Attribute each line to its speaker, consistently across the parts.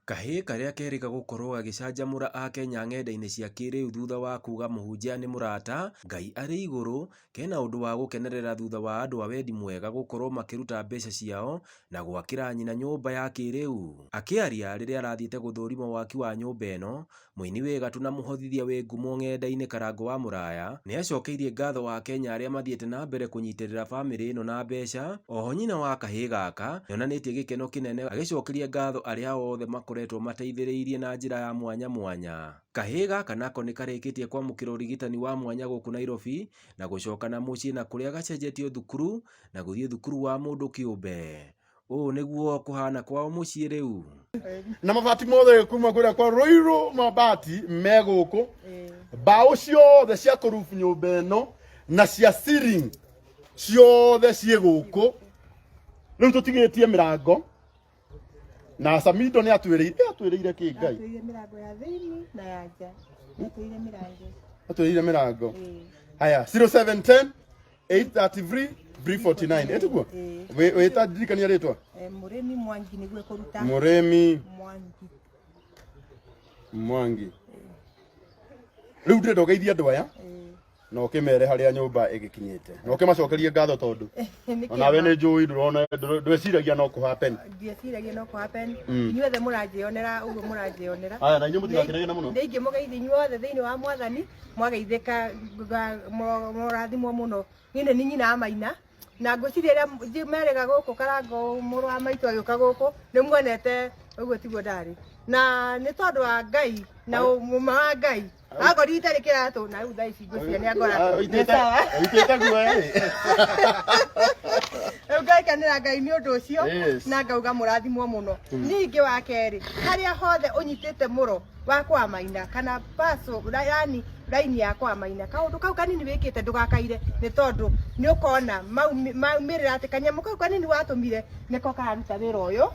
Speaker 1: Kahĩ karĩa kerĩga gũkorwo gagĩcanjamũra Akenya ng'enda-inĩ cia kĩrĩu thutha wa kuga Muhunjia nĩ Murata, Ngai arĩ igũrũ, kena ũndũ wa gũkenerera thutha wa andũ a wendi mwega gũkorwo makĩruta mbeca ciao na gwakĩra nyina nyũmba ya kĩrĩu. Akĩaria rĩrĩa arathiĩte gũthũrima waki wa nyũmba ĩno, mũini wĩ gatũ na mũhothithia wĩ ngumo ng'enda-inĩ Karango wa Mũraya nĩ acokeirie ngatho wa Kenya arĩa mathiĩte na mbere kũnyitĩrĩra bamĩrĩ ĩno na mbeca. Oho nyina wa kahĩ gaka nĩonanĩtie gĩkeno kĩnene agĩcokeria ngatho arĩa othe makoretwo mateithĩrĩirie na njĩra ya mwanya mwanya. Kahĩ gaka nako nĩ karĩkĩtie kwamũkĩra ũrigitani wa mwanya gũkũ Nairobi na gũcoka na Mucii na kũrĩa gacenjetio thukuru na gũthiĩ thukuru wa mũndũ kĩũmbe. Ũũ nĩguo kũhana kwao Mucii rĩu.
Speaker 2: Na mabati mothe kuma kũrĩa kwa Rũirũ mabati me gũkũ, mbaũ ciothe cia kũrubu nyũmba ĩno na cia ceiling ciothe ciĩ gũkũ. Rĩu tũtigĩtie mĩrango na Samido nĩ atwĩrĩire kĩ Ngai?
Speaker 3: Atwĩrĩire mĩrango ya thĩinĩ na ya nja. Atwĩrĩire mĩrango.
Speaker 2: Atwĩrĩire mĩrango. Haya 0710 833 349. Etuguo? Wĩta ndirikania rĩtwa?
Speaker 3: Mũrĩmi Mwangi nĩguo kũruta.
Speaker 2: Mũrĩmi Mwangi. Rĩu ndĩrenda ũgeithie andũ aya na ũkĩmere harĩa nyũmba ĩgĩkinyĩte. Na ũkĩmacokerie ngatho tondũ onawe nĩ njũĩ ndwĩciragia no kũ happen.
Speaker 3: Ndieciragia no kũ happen. Inyuothe mũranjĩonera ũguo mũranjĩonera.
Speaker 2: Aya na inyuĩ mũtigakĩrege na mũno.
Speaker 3: Nĩ ingĩ mũgeithie inyuothe thĩinĩ wa Mwathani, mwageithĩka mũrathimwo mũno. Niĩ nĩ nyina Maina na ngwĩciria rĩrĩa merĩga gũkũ Karango mũrũ wa maitũ agĩũka gũkũ nĩ muonete ũguo tiguo ndarĩ. Na nĩ tondũ wa Ngai na ũma wa Ngai agori itarĩ kĩratũ na rĩu thaa ici ngwĩciria nĩ agora.
Speaker 2: Ũitĩte guoya ĩ.
Speaker 3: Rĩu ngaikanĩra Ngai nĩ ũndũ ũcio na ngauga mũrathimwo mũno. Ningĩ wa kerĩ, harĩa hothe ũnyitĩte mũro wa kwa Maina kana paso yani raini ya kwa Maina, kaũndũ kau kanini wĩkĩte ndũgakaire nĩ tondũ nĩ ũkona maumĩrĩra atĩ kanyamũ kau kanini watũmire nĩko karuta wĩra ũyũ.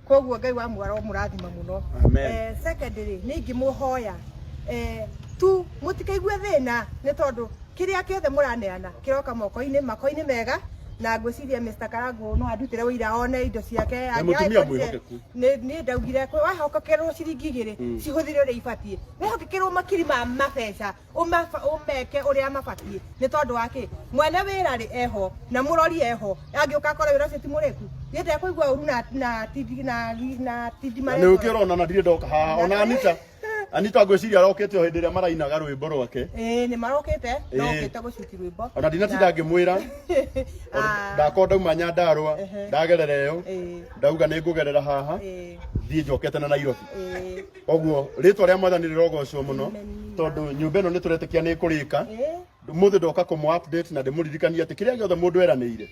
Speaker 3: Koguo Ngai wa mwaro mũrathima mũno. Secondary nĩ ingĩmũhoya tu mũtikaigue thĩna nĩ tondũ kĩrĩa kĩothe mũraneana kĩroka moko-inĩ mega na ngwĩciria Mr. Karango no andutĩre wĩira one indo ciake. Nĩ ndaugire wahokekerwo ciringi 2 cihũthĩre ũrĩa ibatiĩ, wehokekerwo makiri ma mabeca ũmeke ũrĩa mabatiĩ nĩ tondũ wa kĩ mwene wĩra rĩ eho na mũrori eho angĩũka akora wĩra ũcio ti mũrĩku yete kũigua ũru na tindi marĩ.
Speaker 2: Nĩ ũkĩrona na ndirĩ ndoka haha ona Anita ngwĩciria arokĩte o hĩndĩ ĩrĩa marainaga rwĩmbo rwake.
Speaker 3: Nĩ marokĩte nokĩte gũcuti rwĩmbo.
Speaker 2: Ona ndinatinda ngĩmwĩra ndakorwo ndauma Nyandarũa ndagerera ĩyo ndauga nĩ ngũgerera haha thiĩ njokete na Nairobi. Koguo rĩtwa rĩa Mwathani rĩrogocwo mũno tondũ nyũmba ĩno nĩ tũretĩkia nĩ kũrĩka. Mũthĩ ndoka kũmũ update na ndĩmũririkania atĩ kĩrĩa gĩothe mũndũ eranĩire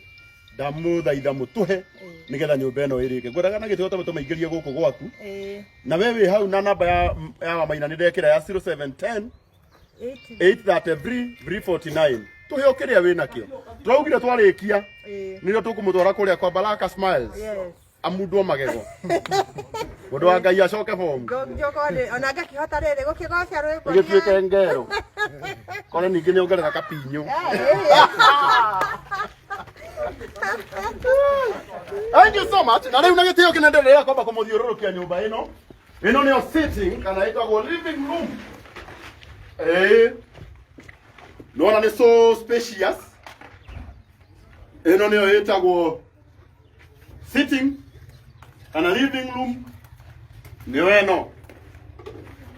Speaker 2: ndamũthaitha mũtũhe nĩgetha nyũmba ĩno ĩrĩke. Ngwendaga na gĩtĩo tũmaingĩrie gũkũ gwaku na we wĩ hau na namba ya Maina nĩ ndekĩra ya 0710 833 349. Tũhe kĩrĩa wĩ nakĩo. Tũraugire twarĩkia nĩrĩo tũkũmũtwara kũrĩa kwa Baraka Smiles amundwo magego mũndũ wa Ngai acoke home.
Speaker 3: Ona ngakĩhota rĩrĩ gũkĩgoca rwĩmbo
Speaker 2: gĩtuĩke ngero kore ningĩ nĩ ongerera kapinyo. Thank you so much. Na rĩu na gĩtĩo kĩnenderera kwamba kũmũthiũrũrũkia nyũmba ĩno. Ĩno nĩyo sitting kana ĩtagwo living room. Nona nĩ so spacious. Ĩno nĩyo ĩtagwo sitting kana living room. Nĩyo ĩno.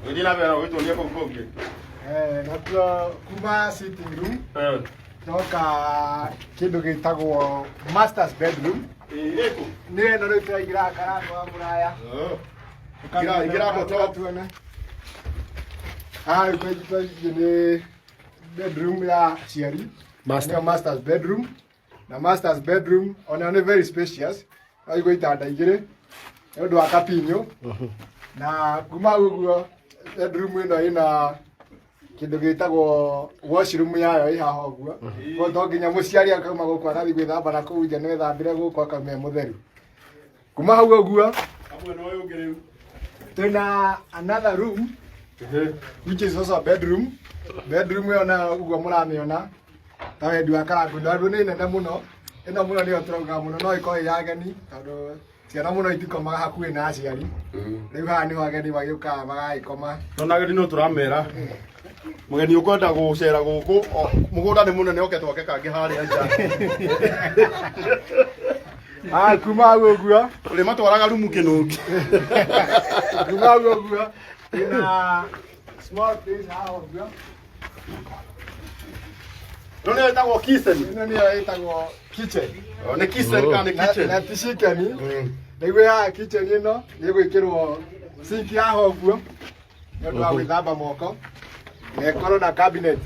Speaker 2: Ĩrĩ na wĩra wĩtwo nĩ kũngĩ.
Speaker 4: Natuo kuma sitting room. Noka kĩndũ gĩtagwo master's bedroom. Nĩ ĩno rĩu tũraingĩra Karango wa Mũraya. Ingĩra hapo tuone. Rĩu tũingĩ nĩ bedroom ya ciari. Master's bedroom. Na master's bedroom ona nĩ very spacious. Aigua itanda igĩrĩ. Nĩ ũndũ wa kapinyo. Na kuma ũguo bedroom ĩno ĩna kĩndũ gĩtagwo washroom yayo ĩ haha ũguo. Koguo to nginya mũciari akauma gũkũ arathiĩ gwĩthamba na kũu nja nĩ ethambĩre gũkũ akauma e mũtheru. Kuma hau ũguo twĩna another room which is also a bedroom. Bedroom ĩyo nayo ũguo mũramĩona ta wendi wa Karango. Ndandũ nĩ nene mũno. Ĩno mũno nĩyo tũrauga mũno no ĩkorwo ĩ ya ageni tondũ ciana muno itikomaga hakuhĩ na aciari rĩu haha nĩho ageni magĩũkaga magagĩkoma
Speaker 2: no ageni no tũramera mũgeni ũkwenda gũcera gũkũ mũgũnda nĩ mũnene oke twake kangĩ harĩa nja
Speaker 4: kuma hau ũguo
Speaker 2: ũrĩ matwaraga rumu kĩnũngi
Speaker 4: kuma hau ũguo ĩna small place haha ũguo
Speaker 2: no nĩ ĩtagwo kitchen
Speaker 4: ĩno nĩyo ĩtagwo kitchen
Speaker 2: nĩ kitchen kana nĩ kitchen
Speaker 4: na ti chicken nĩguo haha kitchen ĩno nĩgwĩkĩrwo sink haha ũguo nĩ ũndũ wa gwĩthamba moko na ĩkorwo na cabinet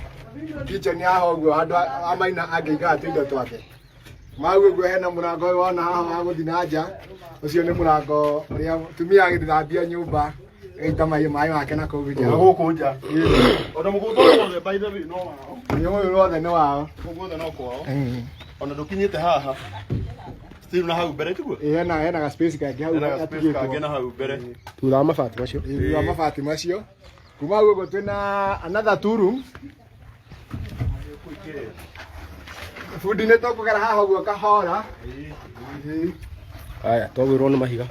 Speaker 4: kitchen haha ũguo handũ ha Maina angĩigaga tũindo twake mau ũguo hena mũrango ũyũ wona haha wa gũthiĩ na nja ũcio nĩ mũrango ũrĩa mũtumia agĩthambia nyũmba ĩgaita maĩ make na kũu nja
Speaker 2: gũkũ nja ona mũgũnda wothe by the way no wao
Speaker 4: ũyũ wothe nĩ wao
Speaker 2: mũgũnda no kwao ona ndũkinyĩte haha still na hau mbere tiguo
Speaker 4: hena ga space kangĩ hau
Speaker 2: kangĩ na hau mbere
Speaker 4: thutha wa mabati macio thutha wa mabati macio kuma hau ũguo twĩna another two room fundi nĩ tũkũgera haha ũguo kahora
Speaker 1: aya twagwĩrwo nĩ mahiga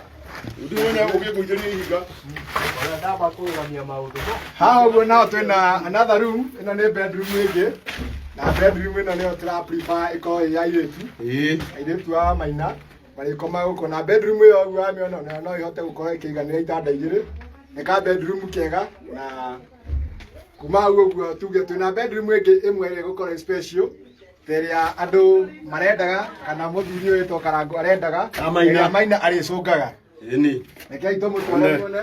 Speaker 2: ndiwona ũgĩkũithĩria ihiga
Speaker 4: ndamba kũrũgamia maũndũ haha ũguo nao twĩna another room ĩno nĩ bedroom ĩngĩ na bedroom ĩno nĩyo tũra prefer ĩkorwo ĩ ya airĩtu airĩtu a Maina marĩkoma gũkũ na bedroom ĩyo ũguo wamĩona no ĩhote gũkorwo ĩkĩiganĩra itanda igĩrĩ nĩ ka bedroom kega na kuma hau ũguo tuge twĩna bedroom ĩngĩ ĩmwe ĩrĩa ĩgũkorwo special ĩrĩa andũ marendaga kana mũthuri ũyũ wĩtwo Karango arendaga ĩrĩa Maina arĩcũngaga
Speaker 2: ĩni
Speaker 4: rekei tũmũtware muone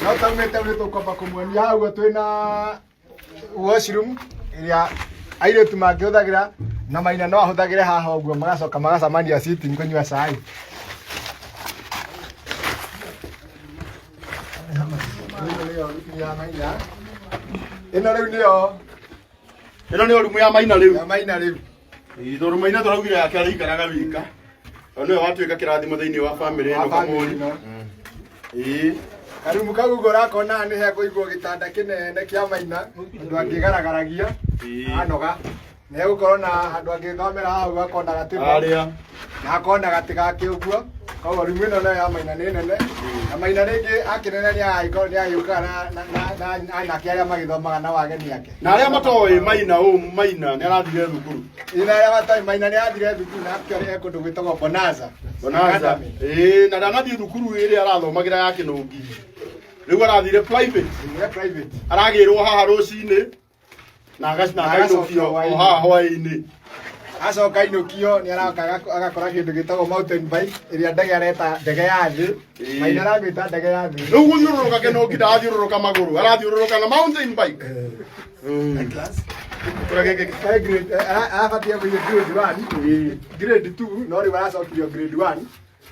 Speaker 4: no taumĩte ũrĩ tũkwamba kũmuonia hau twĩna washroom ĩrĩa airĩtu mangĩhũthagĩra na Maina no ahũthagĩre haha ũguo magacoka magacamania sitting kũnyua cai ĩno rĩu
Speaker 2: nĩyo rumu ya Maina rĩu
Speaker 4: ya Maina rĩu
Speaker 2: tondũ Maina tũraugire yake arĩikaraga wika nĩwe watuĩka kĩrathimo thĩinĩ wa bamĩrĩ ĩno kamũri karumu kau ũguo ũrakona nĩ he kũigwo gĩtanda kĩnene kĩa Maina andũ angĩgaragaragia anoga nĩ gũkorwo na andũ angĩthomera hau akona gatĩmbo na akona gatĩ gake ũguo koguo rumu ĩno nayo ya Maina nĩ nene na Maina rĩngĩ akĩnene nĩagĩũkaga na anake arĩa magĩthomaga na wageni ake na arĩa matoĩ Maina nĩ arathire thukuru
Speaker 4: ina arĩa matoĩ Maina nĩ arathire thukuru na akĩarĩ kũndũ gwĩtagwo Bonanza
Speaker 2: na ndanathiĩ thukuru ĩrĩa arathomagĩra ya kĩnũngi rĩu arathire private aragĩrwo haha rũcinĩ na againũkio o haha hwaĩ-inĩ
Speaker 4: acoka ainũkio nĩ aroka agakora kĩndũ gĩtagwo mountain bike ĩrĩa ndege areta ndege ya thĩ Maina aramĩta ndege ya thĩ
Speaker 2: rĩu gũthiũrũrũka kĩnũngi ndarathiũrũrũka magũrũ arathiũrũrũka na mountain bike
Speaker 4: arabatia kũiya grade 2 no rĩu aracokirio grade 1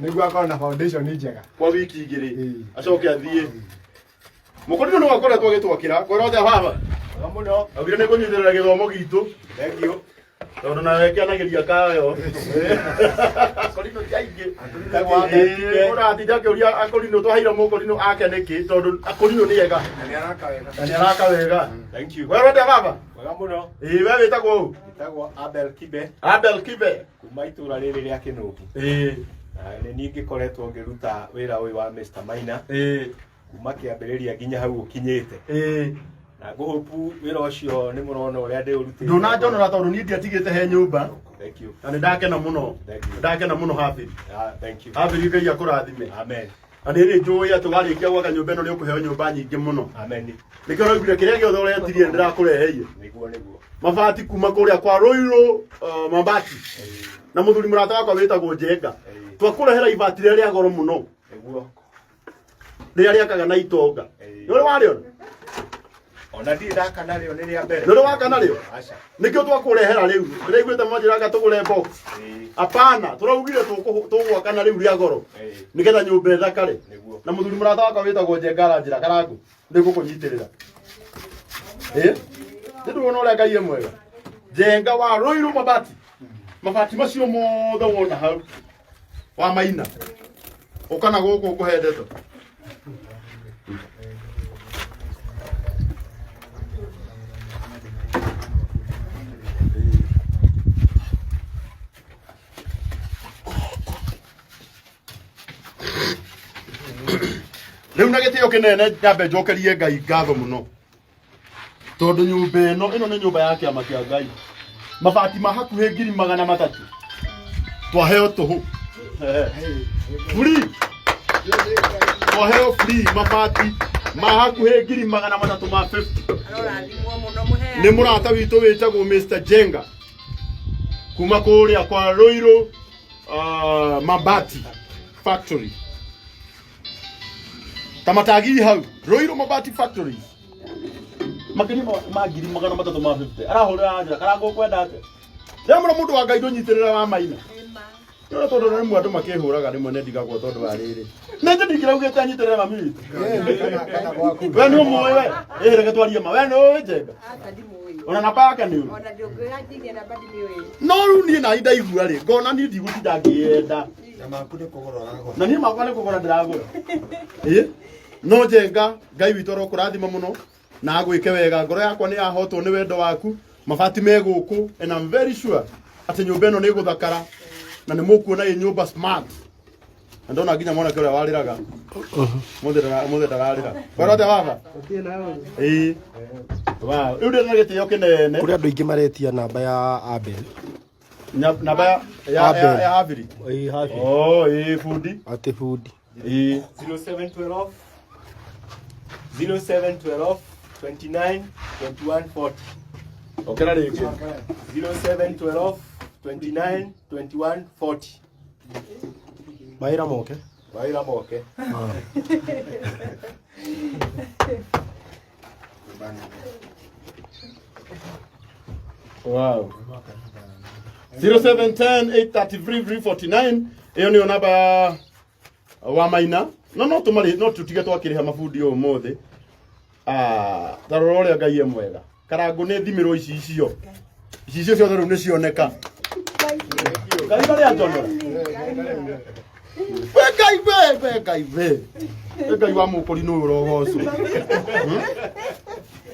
Speaker 4: nĩguo akorwo na foundation njega
Speaker 2: kwa wiki igĩrĩ acoke athiĩ mũkũrinũ nĩ wakoretwo agĩtwakĩra kwĩra othe baba
Speaker 4: mũno
Speaker 2: augire nĩ kũnyitĩrĩra gĩthomo gitũ thengio tondũ nawe kĩanagĩria kayo akorinũ ti aingĩ ũratinda akĩũria akorinũ twaheire mũkorinũ ake nĩkĩ tondũ akorinũ nĩ ega na nĩ araka wega we wende baba
Speaker 4: wega mũno
Speaker 2: we wĩtagwo ũũ
Speaker 4: wĩtagwo
Speaker 2: Abel Kibe
Speaker 4: kuma itũra rĩrĩ rĩa Kĩnũngi nĩ niĩ ngĩkoretwo ngĩruta wĩra ũyũ wa Mr. Maina kuma kĩambĩrĩria nginya hau ũkinyĩte na ngũhopu wĩra ũcio nĩ mũrona ũrĩa ndĩũrutĩte
Speaker 2: ndũnanjonora tondũ niĩ ndiatigĩte he nyũmba na nĩ ndakena mũno Habili Habili Ngai akũrathime na nĩ njũĩ atĩ warĩkia gwaka nyũmba ĩno nĩ ũkũheo nyũmba nyingĩ mũno nĩkĩo ũraugire kĩrĩa gĩothe ũretirie nĩ ndĩrakũreheire mabati kuma kũrĩa kwa Rũirũ mabati na mũthuri mũrata wakwa wĩtagwo Njenga twakũrehera ibati rĩrĩa rĩa goro mũno rĩrĩa rĩakaga na itonga nĩ ũrĩ warĩona
Speaker 4: ona ndi ndaka narĩo nĩ rĩa mbere
Speaker 2: nĩ waka narĩo nĩkĩo twakũrehera rĩu ndĩraiguĩte mwanjĩraga tũgũre box apana tũraugire tũgwaka na rĩu rĩa goro nĩgetha nyũmba ĩthakare na mũthuri mũrata wakwa wĩtagwo Njenga aranjĩra Karangu nĩngũkũnyitĩrĩra nĩndũrona ũrĩa Ngai mwega Njenga wa Rũirũ mabati macio mothe wona hau wa Maina ũkana gũkũ ũkũhendete riu na gitio kinene nyambe njokerie Ngai ngatho muno tondu nyumba ino ni nyumba ya kiama kia Ngai mabati mahakuhi 300,000 twaheo tuhu free twaheo free mabati mahakuhi 350,000 ni murata witu witagwo Mr Jenga kuma kuria kwa Roiro Mabati Factory tamatagi hau Roiro Mabati Factory makini magiri 350 arahurira anja karango kwendate remura mundu wa Ngai ndunyitirira wa maina no tondu na mwandu makihuraga rimwe ne ndigagwo tondu wa riri nende ndikiraugite anyitirira mami witu we ni umwe we reke twarie ma we no Jenga ona namba yake ni uru ona ndiongoya nginya namba ni we no ru ni na ida igura ri ngona ni ndigutida ngienda na makune kugora ragora na ni makwane kugora ndiragura no Jenga Ngai witu ro kurathima muno na agwike wega ngoro yakwa ni yahotwo ni wendo waku mabati meguku and I'm very sure ati nyumba ino ni guthakara na ni mukuona i nyumba smart ndona nginya mwana kile wariraga muthe dararira barote baba wow riu ndi nagitio kinene
Speaker 5: kuri andu ingi maretia namba ya Abel
Speaker 2: namba ya Abel fundi
Speaker 5: ati fundi
Speaker 6: 0712 29 21 40
Speaker 2: okera riki
Speaker 6: 0712 29 21 40
Speaker 5: Baira moke
Speaker 2: wow 0710 833 349 iyo ni namba wa maina no tumari no tutige twakiriha mabundi umuthi tarora uria Ngai mwega karangu ni thimiro icio ciothe riu ni cioneka Ngai bari atondora Ngai wa mukuri no urogocu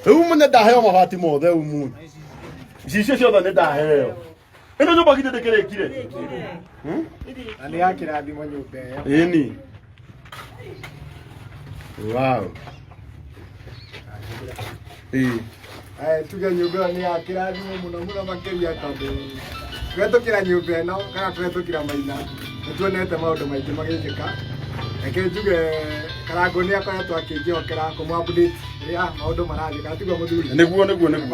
Speaker 2: riu munye ndaheo mabati mothe umu icio ciothe ni ndaheo ino nyumba githĩ ndĩkĩrĩkire
Speaker 4: na nĩ yakĩrathimo nyũmba ĩyo
Speaker 2: ĩni wow
Speaker 4: tuge nyũmba ĩyo nĩ yakĩrathimo mũno makĩria tondũ twetũkĩra nyũmba ĩno kana twetũkĩra maina nĩtuonete maũndũ maingĩ magĩkĩka reke njuge karango nĩ akoretwo akĩnjokera kũmũ-update rĩrĩa maũndũ marathiĩ kana tiguo mũthuri
Speaker 2: nĩguo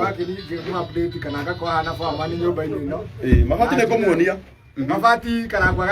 Speaker 4: wakĩmũ-update kana agakorwo hana baba nyũmba-inĩ ĩno
Speaker 2: mabati nĩ kũmuonia
Speaker 4: mabati karango